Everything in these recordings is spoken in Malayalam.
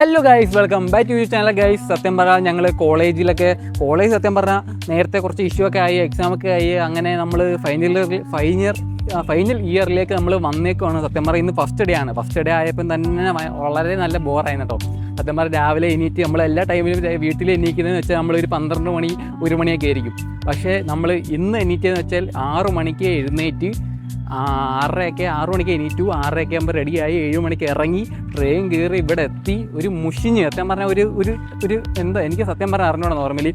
Hello guys, welcome back to you channel guys. സത്യം പറഞ്ഞാൽ ഞങ്ങൾ കോളേജ് സത്യം പറഞ്ഞാൽ നേരത്തെ കുറച്ച് ഇഷ്യൂ ഒക്കെ ആയി, എക്സാമൊക്കെ ആയി, അങ്ങനെ നമ്മൾ ഫൈനൽ ഇയറിലേക്ക് നമ്മൾ വന്നേക്കുവാണ്. സത്യം പറഞ്ഞാൽ ഇന്ന് ഫസ്റ്റ് ഡേ ആയപ്പോൾ തന്നെ വളരെ നല്ല ബോറായിരുന്നു കേട്ടോ. സത്യം പറഞ്ഞാൽ രാവിലെ എണീറ്റ് നമ്മൾ എല്ലാ ടൈമിലും വീട്ടിൽ എണീക്കുന്നതെന്ന് വെച്ചാൽ നമ്മളൊരു 12 മണി 1 മണിയൊക്കെ ആയിരിക്കും. പക്ഷേ നമ്മൾ ഇന്ന് എണീറ്റതെന്ന് വെച്ചാൽ 6 മണിക്ക് എഴുന്നേറ്റ് 6 മണിക്ക് എണീറ്റു, 6:30 ആകുമ്പോൾ റെഡിയായി, 7 മണിക്ക് ഇറങ്ങി ട്രെയിൻ കയറി ഇവിടെ എത്തി. ഒരു മുഷിഞ്ഞ് സത്യം പറഞ്ഞാൽ ഒരു എന്താ എനിക്ക് സത്യം പറഞ്ഞാൽ അറിഞ്ഞൂടാ. നോർമലി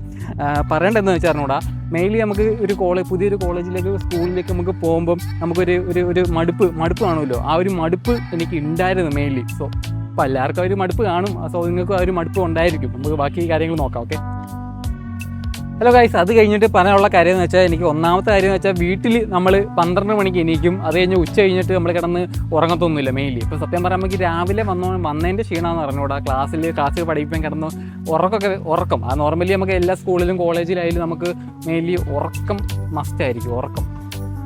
പറയേണ്ടതെന്ന് വെച്ചാൽ അറിഞ്ഞൂടാ. മെയിൻലി നമുക്ക് ഒരു പുതിയൊരു കോളേജിലേക്ക് സ്കൂളിലേക്ക് നമുക്ക് പോകുമ്പം നമുക്കൊരു മടുപ്പ് കാണുമല്ലോ. ആ ഒരു മടുപ്പ് എനിക്ക് ഉണ്ടായിരുന്നു മെയിൻലി. സോ അപ്പോൾ എല്ലാവർക്കും ആ ഒരു മടുപ്പ് കാണും. സോ നിങ്ങൾക്കും ആ ഒരു മടുപ്പ് ഉണ്ടായിരിക്കും. നമുക്ക് ബാക്കി കാര്യങ്ങൾ നോക്കാം. Okay, hello guys. അത് കഴിഞ്ഞിട്ട് പറയാനുള്ള കാര്യം എന്ന് വെച്ചാൽ, എനിക്ക് ഒന്നാമത്തെ കാര്യം എന്ന് വെച്ചാൽ, വീട്ടിൽ നമ്മൾ 12 മണിക്ക് എണീക്കും. അത് കഴിഞ്ഞ് ഉച്ച കഴിഞ്ഞിട്ട് നമ്മൾ കിടന്ന് ഉറങ്ങത്തൊന്നുമില്ല മെയിൻലി. ഇപ്പോൾ സത്യം പറയാൻ നമുക്ക് രാവിലെ വന്നതിൻ്റെ ക്ഷീണമെന്ന് പറഞ്ഞുകൂടാ. ക്ലാസ്സിൽ പഠിപ്പിക്കാൻ കിടന്ന് ഉറക്കം അത് നോർമലി നമുക്ക് എല്ലാ സ്കൂളിലും കോളേജിലായാലും നമുക്ക് മെയിൻലി ഉറക്കം മസ്റ്റായിരിക്കും. ഉറക്കം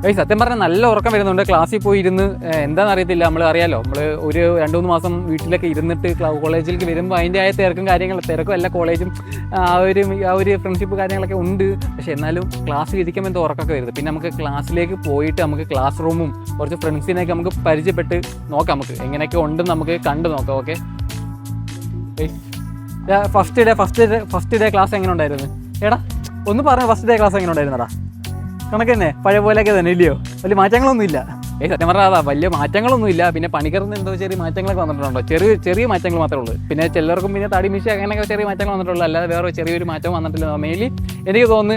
ഗൈസ് സത്യം പറഞ്ഞാൽ നല്ല ഉറക്കം വരുന്നുണ്ട്. ക്ലാസ്സിൽ പോയി ഇരുന്ന് എന്താണെന്ന് അറിയത്തില്ല. നമ്മൾ അറിയാമല്ലോ, നമ്മൾ ഒരു 2-3 മാസം വീട്ടിലൊക്കെ ഇരുന്നിട്ട് കോളേജിലേക്ക് വരുമ്പോൾ അതിൻ്റെ ആയ തിരക്കും എല്ലാ കോളേജും ആ ഒരു ഫ്രണ്ട്ഷിപ്പ് കാര്യങ്ങളൊക്കെ ഉണ്ട്. പക്ഷേ എന്നാലും ക്ലാസ്സിൽ ഇരിക്കുമ്പോൾ എന്തോ ഉറക്കമൊക്കെ വരുന്നത്. പിന്നെ നമുക്ക് ക്ലാസ്സിലേക്ക് പോയിട്ട് നമുക്ക് ക്ലാസ് റൂമും കുറച്ച് ഫ്രണ്ട്സിനെയൊക്കെ നമുക്ക് പരിചയപ്പെട്ട് നോക്കാം. നമുക്ക് എങ്ങനെയൊക്കെ ഉണ്ടെന്ന് നമുക്ക് കണ്ടു നോക്കാം. ഓക്കെ, ഫസ്റ്റ് ഡേ ക്ലാസ് എങ്ങനെ ഉണ്ടായിരുന്നു? എടാ ഒന്ന് പറഞ്ഞ, ഫസ്റ്റ് ഡേ ക്ലാസ് എങ്ങനെ ഉണ്ടായിരുന്നടാ? കണക്ക് തന്നെ, പഴയ പോലെയൊക്കെ തന്നെ ഇല്ലയോ? വലിയ മാറ്റങ്ങളൊന്നും ഇല്ല. സത്യം പറഞ്ഞാൽ വലിയ മാറ്റങ്ങളൊന്നും ഇല്ല. പിന്നെ പണിക്കറിന് എന്തോ ചെറിയ മാറ്റങ്ങളൊക്കെ വന്നിട്ടുണ്ടോ? ചെറിയ മാറ്റങ്ങൾ മാത്രമേ ഉള്ളൂ. പിന്നെ ചിലർക്കും പിന്നെ തടി മിഷി അങ്ങനെയൊക്കെ ചെറിയ മാറ്റങ്ങൾ വന്നിട്ടുള്ളൂ. അല്ലാതെ വേറെ ചെറിയൊരു മാറ്റം വന്നിട്ടില്ല. മെയിൻലി എനിക്ക് തോന്നുന്നു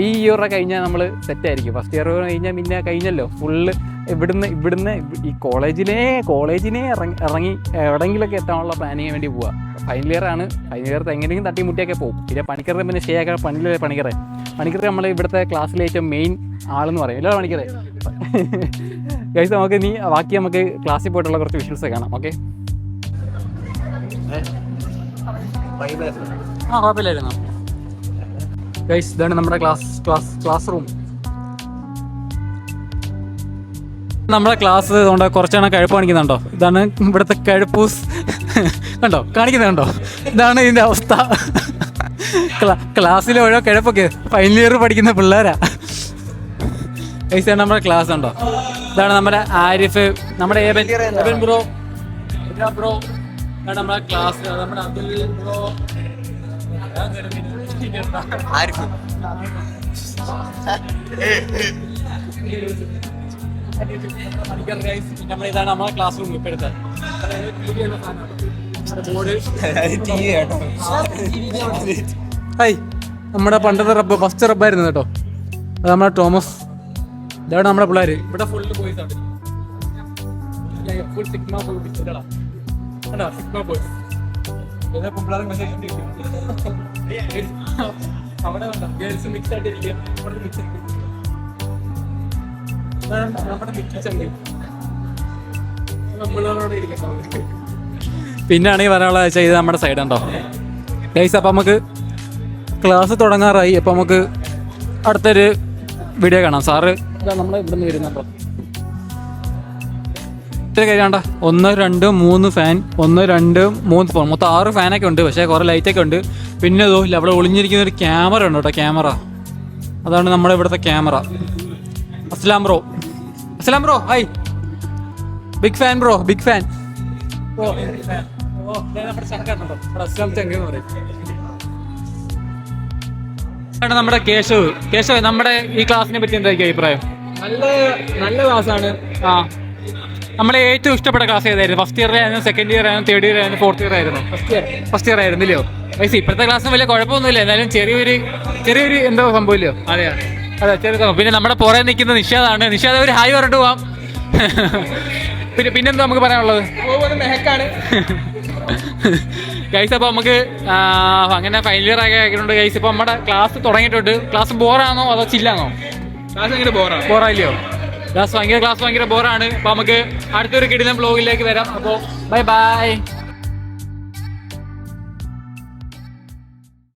ഈ ഇയർ കഴിഞ്ഞാൽ നമ്മൾ സെറ്റായിരിക്കും. ഫസ്റ്റ് ഇയർ കഴിഞ്ഞാൽ പിന്നെ കഴിഞ്ഞല്ലോ ഫുള്ള്. ഇവിടുന്ന് ഈ കോളേജിനെ ഇറങ്ങി എവിടെയെങ്കിലൊക്കെ എത്താനുള്ള പ്ലാനിങ്ങിന് വേണ്ടി പോവുക. ഫൈനൽ ഇയർ എങ്ങനെയെങ്കിലും തട്ടിമുട്ടിയൊക്കെ പോകും. പിന്നെ പണിക്കറെ പിന്നെ ഷെയർ പണിക്കറെ നമ്മൾ ഇവിടുത്തെ ക്ലാസ്സിലെ ഏറ്റവും മെയിൻ ആളെന്ന് പറയും. ഇല്ല പണിക്കറെ ഗൈസ്, നമുക്ക് ക്ലാസ്സിൽ പോയിട്ടുള്ള കുറച്ച് വിഷ്വൽസ് കാണാം. ഓക്കെ, കുഴപ്പമില്ലായിരുന്നു ഗൈസ്. ഇതാണ് നമ്മുടെ ക്ലാസ് റൂം. നമ്മുടെ ക്ലാസ് കൊണ്ട് കുറച്ചാണ് കഴുപ്പ് കാണിക്കുന്നുണ്ടോ? ഇതാണ് ഇവിടുത്തെ കഴുപ്പൂസ് കാണിക്കുന്നുണ്ടോ? ഇതാണ് ഇതിൻ്റെ അവസ്ഥ. ക്ലാസ്സിലെ ഓരോ കിഴപ്പൊക്കെ ഫൈനൽ ഇയർ പഠിക്കുന്ന പിള്ളേരാ. നമ്മുടെ ക്ലാസ് ഉണ്ടോ? ഇതാണ് നമ്മുടെ ആരിഫ്, നമ്മുടെ ഏബൻ ബ്രോ, ഇതാണ് നമ്മുടെ ക്ലാസ്. നമ്മുടെ അബ്ദുൽ ബ്രോ, ആരിഫ്. ഇതാണ് നമ്മുടെ ക്ലാസ് റൂം. ഇപ്പോഴത്തെ നമ്മുടെ പണ്ടത്തെ ഫസ്റ്റ് റബ്ബായിരുന്നു കേട്ടോ. അത് നമ്മുടെ തോമസ്. ഇതാണ് നമ്മുടെ പിള്ളേര്. ഇവിടെ ഫുള്ള് ബോയ്സ് ആണ്. Full sigma boys. അവിടെ ഗേൾസ് മിക്സ് ആയിട്ടിരിക്കുക. പിന്നാണെങ്കിൽ പറയാനുള്ള വെച്ചാൽ ഇത് നമ്മുടെ സൈഡ് ഉണ്ടോ ഗൈസ്. അപ്പം നമുക്ക് ക്ലാസ് തുടങ്ങാറായി. അപ്പം നമുക്ക് അടുത്തൊരു വീഡിയോ കാണാം. സാറ് നമ്മളെ ഇവിടെ നിന്ന് വരുന്നുണ്ടോ? ഇത്ര കാര്യണ്ട. 1 2 3 ഫാൻ, 1 2 3 ഫോൺ, മൊത്തം 6 ഫാനൊക്കെ ഉണ്ട്. പക്ഷേ കുറേ ലൈറ്റൊക്കെ ഉണ്ട്. പിന്നെ ഇല്ല, അവിടെ ഒളിഞ്ഞിരിക്കുന്ന ഒരു ക്യാമറ ഉണ്ട് കേട്ടോ. ക്യാമറ അതാണ് നമ്മുടെ ഇവിടുത്തെ camera. Aslam bro hi. Big fan bro, big fan. നമ്മുടെ കേശവ് നമ്മുടെ ഈ ക്ലാസ്സിനെ പറ്റി എന്തായിരിക്കും അഭിപ്രായം? നല്ല ക്ലാസ്സാണ്. നമ്മുടെ ഏറ്റവും ഇഷ്ടപ്പെട്ട ക്ലാസ് ഏതായിരുന്നു? ഫസ്റ്റ് ഇയർ ആയിരുന്നു, സെക്കൻഡ് ഇയർ ആയിരുന്നു, തേർഡ് ഇയർ ആയിരുന്നു, ഫോർത്ത് ഇയർ ആയിരുന്നു? ഫസ്റ്റ് ഇയർ ആയിരുന്നില്ലയോ? വയസ്സ് ഇപ്പോഴത്തെ ക്ലാസ്സിന് വലിയ കുഴപ്പമൊന്നുമില്ല. എന്നാലും ചെറിയൊരു എന്തോ സംഭവമില്ലയോ? അതെ ചെറിയ സംഭവം. പിന്നെ നമ്മുടെ പുറകെ നിൽക്കുന്ന നിഷാദാണ്. നിഷാദ് ഒരു ഹായ് പറഞ്ഞിട്ട് പോവാം. പിന്നെന്താ നമുക്ക് പറയാനുള്ളത്? മെഹക്കാണ് ഗൈസ്. അപ്പോൾ നമുക്ക് അങ്ങനെ ഫൈനൽ ഇയർ ആക്കി ആക്കിയിട്ടുണ്ട് ഗൈസ്. ഇപ്പോൾ നമ്മുടെ ക്ലാസ് തുടങ്ങിയിട്ടുണ്ട്. ക്ലാസ് ബോറാണോ അതോ ചില്ലാണോ? ക്ലാസ് ഭയങ്കര ബോറായില്ലയോ? ക്ലാസ് ഭയങ്കര ബോറാണ്. അപ്പോൾ നമുക്ക് അടുത്തൊരു കിടിലൻ വ്ലോഗിലേക്ക് വരാം. അപ്പോൾ ബൈ.